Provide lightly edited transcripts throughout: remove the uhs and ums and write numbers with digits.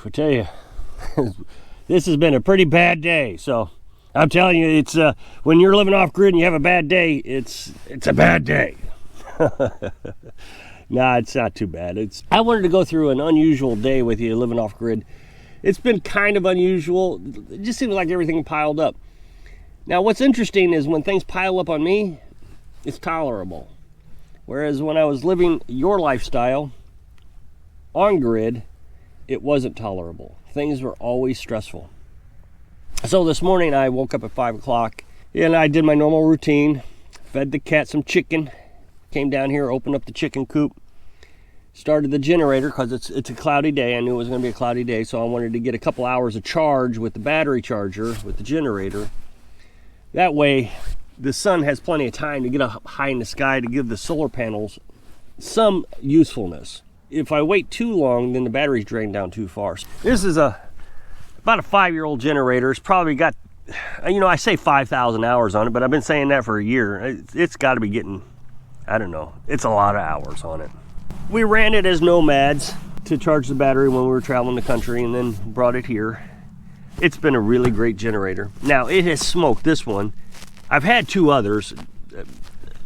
I tell you, this has been a pretty bad day. So I'm telling you, it's when you're living off grid and you have a bad day, it's a bad day. Nah, it's not too bad. I wanted to go through an unusual day with you living off grid. It's been kind of unusual. It just seems like everything piled up. Now, what's interesting is when things pile up on me, it's tolerable. Whereas when I was living your lifestyle on grid, it wasn't tolerable. Things were always stressful. So this morning I woke up at 5 o'clock and I did my normal routine, fed the cat some chicken, came down here, opened up the chicken coop, started the generator because it's a cloudy day. I knew it was going to be a cloudy day, so I wanted to get a couple hours of charge with the battery charger, with the generator. That way the sun has plenty of time to get up high in the sky to give the solar panels some usefulness. If I wait too long, then the battery's drained down too far. This is about a 5-year-old generator. It's probably got, I say 5,000 hours on it, but I've been saying that for a year. It's got to be getting, I don't know, it's a lot of hours on it. We ran it as nomads to charge the battery when we were traveling the country and then brought it here. It's been a really great generator. Now, it has smoked this one. I've had 2 others.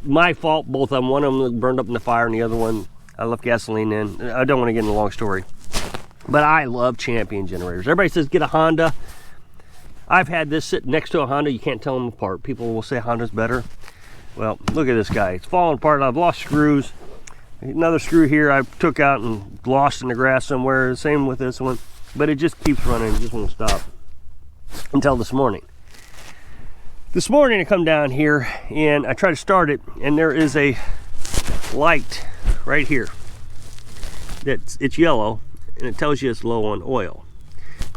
My fault, both of them. One of them burned up in the fire and the other one, I left gasoline in. I don't want to get into a long story. But I love Champion generators. Everybody says get a Honda. I've had this sit next to a Honda. You can't tell them apart. People will say Honda's better. Well, look at this guy. It's falling apart. I've lost screws. Another screw here I took out and lost in the grass somewhere. Same with this one. But it just keeps running. It just won't stop. Until this morning. This morning I come down here and I try to start it, and there is a light right here. It's yellow and it tells you it's low on oil.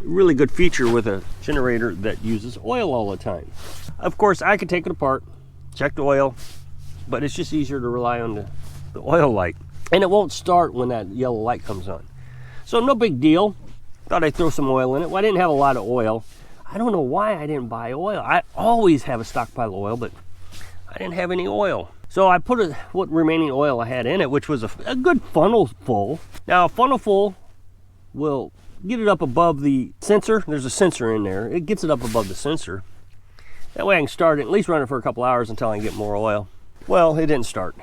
A really good feature with a generator that uses oil all the time. Of course, I could take it apart, check the oil, but it's just easier to rely on the oil light. And it won't start when that yellow light comes on. So no big deal. Thought I'd throw some oil in it. Well, I didn't have a lot of oil. I don't know why I didn't buy oil. I always have a stockpile of oil, but I didn't have any oil. So I put what remaining oil I had in it, which was a good funnel full. Now a funnel full will get it up above the sensor. There's a sensor in there. It gets it up above the sensor. That way I can start it, at least run it for a couple hours until I can get more oil. Well, it didn't start.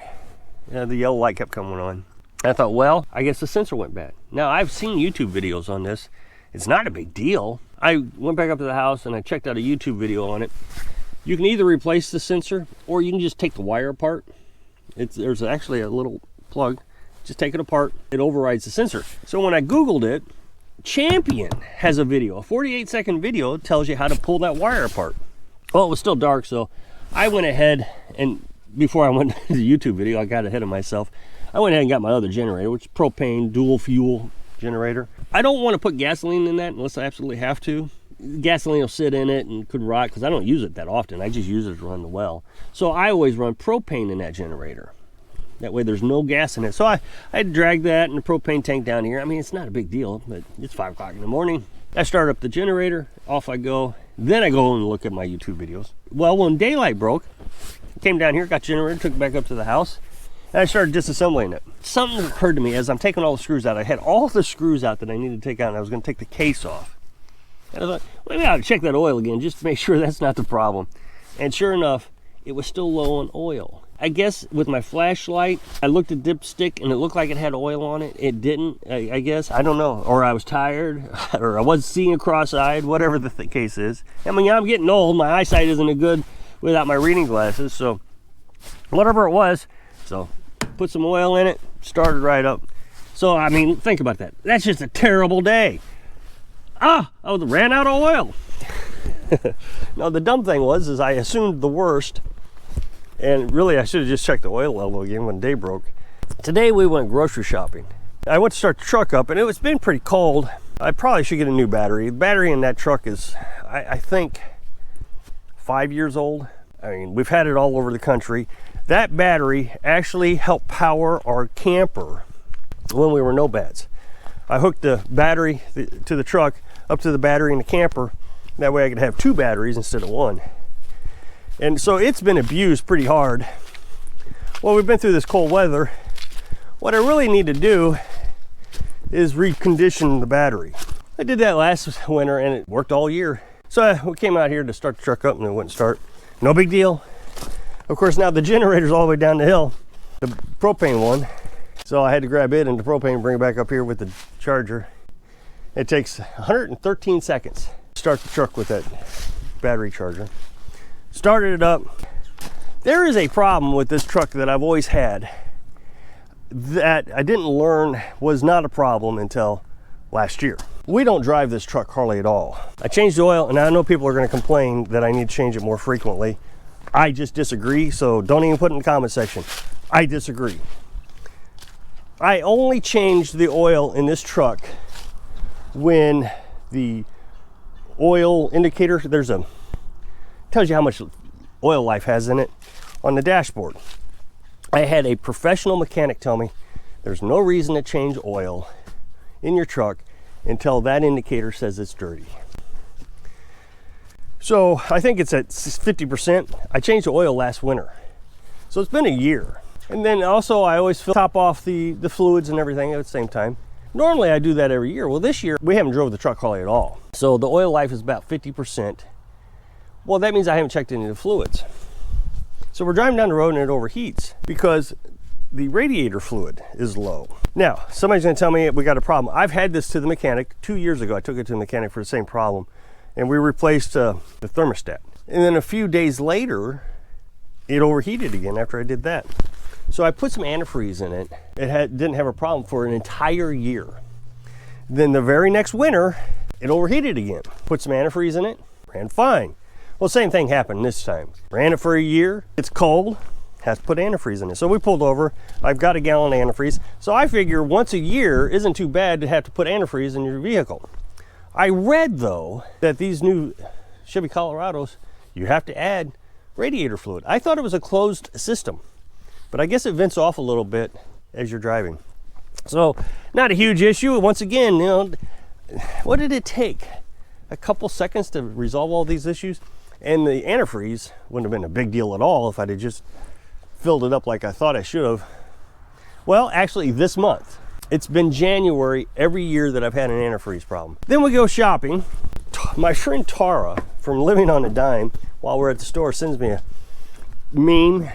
The yellow light kept coming on. I thought, well, I guess the sensor went bad. Now I've seen YouTube videos on this. It's not a big deal. I went back up to the house and I checked out a YouTube video on it. You can either replace the sensor or you can just take the wire apart. There's actually a little plug. Just take it apart. It overrides the sensor. So when I Googled it, Champion has a video, a 48-second video that tells you how to pull that wire apart. Well, it was still dark, so I went ahead and before I went to the YouTube video, I got ahead of myself. I went ahead and got my other generator, which is propane dual fuel generator. I don't want to put gasoline in that unless I absolutely have to. Gasoline will sit in it and could rot because I don't use it that often. I just use it to run the well. So I always run propane in that generator. That way there's no gas in it. So I had to drag that and the propane tank down here. I mean, it's not a big deal, but it's 5 o'clock in the morning. I start up the generator, off I go. Then I go and look at my YouTube videos. Well, when daylight broke, I came down here, got the generator, took it back up to the house, and I started disassembling it. Something occurred to me as I'm taking all the screws out. I had all the screws out that I needed to take out, and I was going to take the case off. And I thought, well, maybe I ought to check that oil again just to make sure that's not the problem. And sure enough, it was still low on oil. I guess with my flashlight, I looked at dipstick and it looked like it had oil on it. It didn't, I guess. I don't know. Or I was tired, or I was seeing cross-eyed, whatever the case is. I mean, I'm getting old. My eyesight isn't as good without my reading glasses. So whatever it was, so put some oil in it, started right up. So, I mean, think about that. That's just a terrible day. I ran out of oil. No, the dumb thing was I assumed the worst, and really I should have just checked the oil level again when day broke. Today we went grocery shopping. I went to start the truck up, and it's been pretty cold. I probably should get a new battery. The battery in that truck is, I think, 5 years old. I mean, we've had it all over the country. That battery actually helped power our camper when we were nomads. I hooked the battery to the truck up to the battery in the camper. That way I could have 2 batteries instead of 1. And so it's been abused pretty hard. Well, we've been through this cold weather. What I really need to do is recondition the battery. I did that last winter and it worked all year. So we came out here to start the truck up and it wouldn't start. No big deal. Of course, now the generator's all the way down the hill, the propane one. So I had to grab it and the propane and bring it back up here with the charger. It takes 113 seconds to start the truck with that battery charger. Started it up. There is a problem with this truck that I've always had that I didn't learn was not a problem until last year. We don't drive this truck hardly at all. I changed the oil, and I know people are going to complain that I need to change it more frequently. I just disagree, so don't even put it in the comment section. I disagree. I only changed the oil in this truck when the oil indicator, tells you how much oil life has in it on the dashboard. I had a professional mechanic tell me there's no reason to change oil in your truck until that indicator says it's dirty. So I think it's at 50%. I changed the oil last winter. So it's been a year. And then also I always top off the fluids and everything at the same time. Normally I do that every year. Well, this year we haven't drove the truck hardly at all. So the oil life is about 50%. Well, that means I haven't checked any of the fluids. So we're driving down the road and it overheats because the radiator fluid is low. Now, somebody's gonna tell me we got a problem. I've had this to the mechanic 2 years ago. I took it to the mechanic for the same problem and we replaced the thermostat. And then a few days later, it overheated again after I did that. So I put some antifreeze in it. It didn't have a problem for an entire year. Then the very next winter, it overheated again. Put some antifreeze in it, ran fine. Well, same thing happened this time. Ran it for a year, it's cold, has to put antifreeze in it. So we pulled over, I've got a gallon of antifreeze. So I figure once a year isn't too bad to have to put antifreeze in your vehicle. I read though that these new Chevy Colorados, you have to add radiator fluid. I thought it was a closed system, but I guess it vents off a little bit as you're driving. So not a huge issue. Once again, you know, what did it take? A couple seconds to resolve all these issues? And the antifreeze wouldn't have been a big deal at all if I'd have just filled it up like I thought I should have. Well, actually this month, it's been January every year that I've had an antifreeze problem. Then we go shopping. My friend Tara from Living on a Dime, while we're at the store, sends me a meme.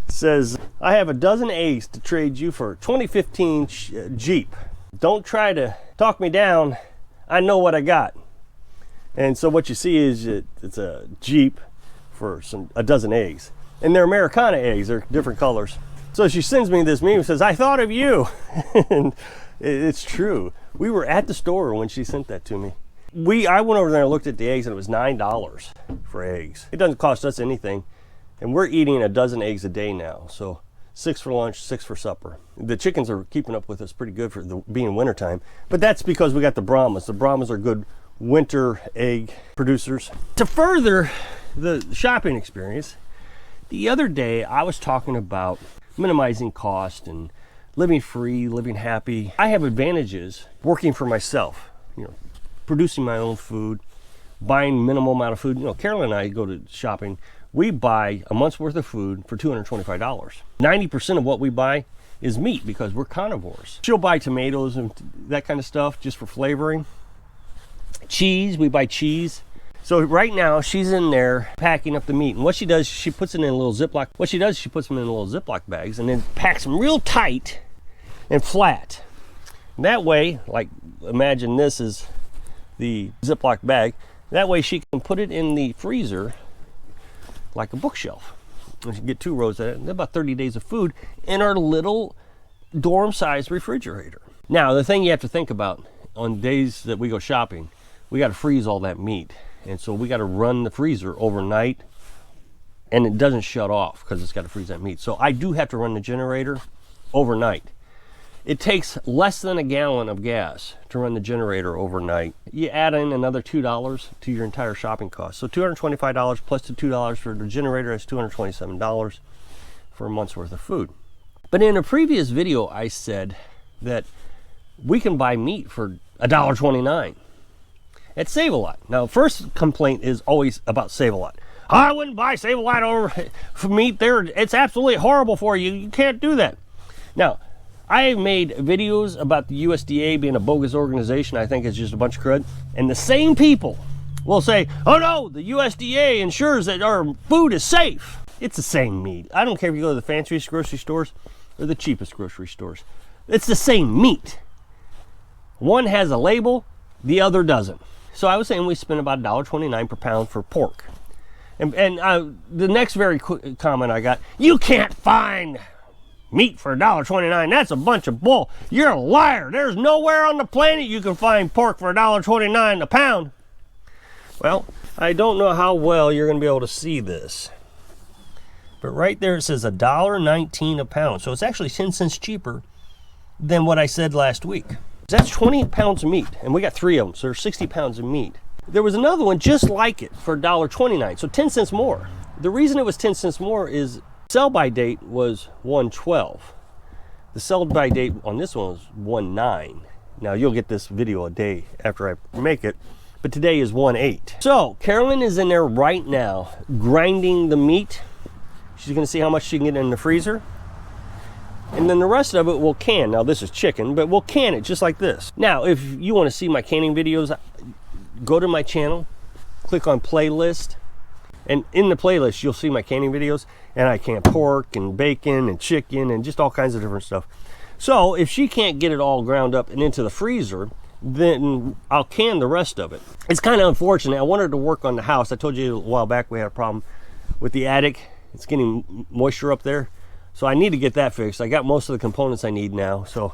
Says, I have a dozen eggs to trade you for a 2015 Jeep. Don't try to talk me down. I know what I got. And so what you see is it's a Jeep for a dozen eggs. And they're Americana eggs, they're different colors. So she sends me this meme and says, I thought of you. And it's true. We were at the store when she sent that to me. I went over there and looked at the eggs and it was $9 for eggs. It doesn't cost us anything. And we're eating a dozen eggs a day now. So 6 for lunch, 6 for supper. The chickens are keeping up with us pretty good for being wintertime. But that's because we got the Brahmas. The Brahmas are good winter egg producers. To further the shopping experience, the other day I was talking about minimizing cost and living free, living happy. I have advantages working for myself, you know, producing my own food, buying minimal amount of food. You know, Carolyn and I go to shopping. We buy a month's worth of food for $225. 90% of what we buy is meat because we're carnivores. She'll buy tomatoes and that kind of stuff just for flavoring. Cheese, we buy cheese. So right now she's in there packing up the meat. And what she does, she puts it in a little Ziploc. What she does, she puts them in little Ziploc bags and then packs them real tight and flat. And that way, like imagine this is the Ziploc bag. That way she can put it in the freezer like a bookshelf. And she can get 2 rows of it, and about 30 days of food in our little dorm-sized refrigerator. Now, the thing you have to think about on days that we go shopping, we got to freeze all that meat. And so we got to run the freezer overnight, and it doesn't shut off because it's got to freeze that meat. So I do have to run the generator overnight. It takes less than a gallon of gas to run the generator overnight. You add in another $2 to your entire shopping cost. So $225 plus the $2 for the generator is $227 for a month's worth of food. But in a previous video, I said that we can buy meat for $1.29. It Save a Lot. Now, first complaint is always about Save a Lot. I wouldn't buy Save a Lot over for meat there. It's absolutely horrible for you. You can't do that. Now, I made videos about the USDA being a bogus organization. I think it's just a bunch of crud. And the same people will say, oh no, the USDA ensures that our food is safe. It's the same meat. I don't care if you go to the fanciest grocery stores or the cheapest grocery stores. It's the same meat. One has a label, the other doesn't. So I was saying we spend about $1.29 per pound for pork. And the next very quick comment I got, you can't find meat for $1.29. That's a bunch of bull. You're a liar. There's nowhere on the planet you can find pork for $1.29 a pound. Well, I don't know how well you're going to be able to see this. But right there it says $1.19 a pound. So it's actually 10 cents cheaper than what I said last week. That's 20 pounds of meat, and we got 3 of them, so there's 60 pounds of meat. There was another one just like it for $1.29, so 10 cents more. The reason it was 10 cents more is sell-by date was 1/12. The sell-by date on this one was 1/9. Now you'll get this video a day after I make it, but today is 1/8. So Carolyn is in there right now grinding the meat. She's gonna see how much she can get in the freezer. And then the rest of it we'll can. Now this is chicken, but we'll can it just like this. Now, if you want to see my canning videos, go to my channel, click on playlist, and in the playlist you'll see my canning videos, and I can pork and bacon and chicken and just all kinds of different stuff. So if she can't get it all ground up and into the freezer, then I'll can the rest of it. It's kind of unfortunate. I wanted to work on the house. I told you a while back we had a problem with the attic. It's getting moisture up there. So I need to get that fixed. I got most of the components I need now. So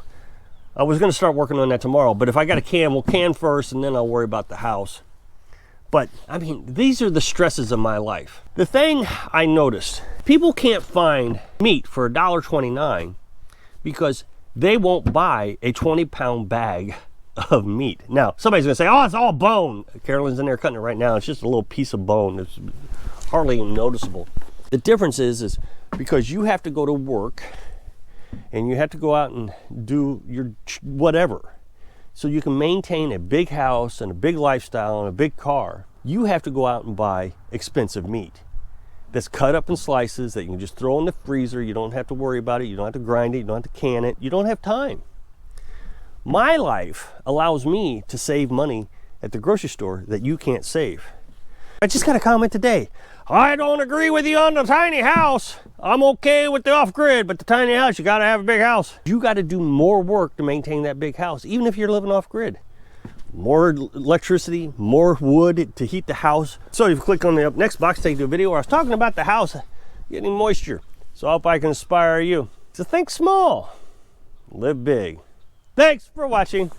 I was going to start working on that tomorrow. But if I got a can, we'll can first and then I'll worry about the house. But I mean, these are the stresses of my life. The thing I noticed, people can't find meat for $1.29 because they won't buy a 20-pound bag of meat. Now, somebody's going to say, oh, it's all bone. Carolyn's in there cutting it right now. It's just a little piece of bone. It's hardly even noticeable. The difference is because you have to go to work and you have to go out and do your whatever. So you can maintain a big house and a big lifestyle and a big car. You have to go out and buy expensive meat that's cut up in slices that you can just throw in the freezer. You don't have to worry about it. You don't have to grind it. You don't have to can it. You don't have time. My life allows me to save money at the grocery store that you can't save. I just got a comment today. I don't agree with you on the tiny house. I'm okay with the off-grid, but the tiny house, you gotta have a big house. You gotta do more work to maintain that big house, even if you're living off-grid. More electricity, more wood to heat the house. So if you click on the next box, take the video where I was talking about the house getting moisture. So I hope I can inspire you. So think small, live big. Thanks for watching.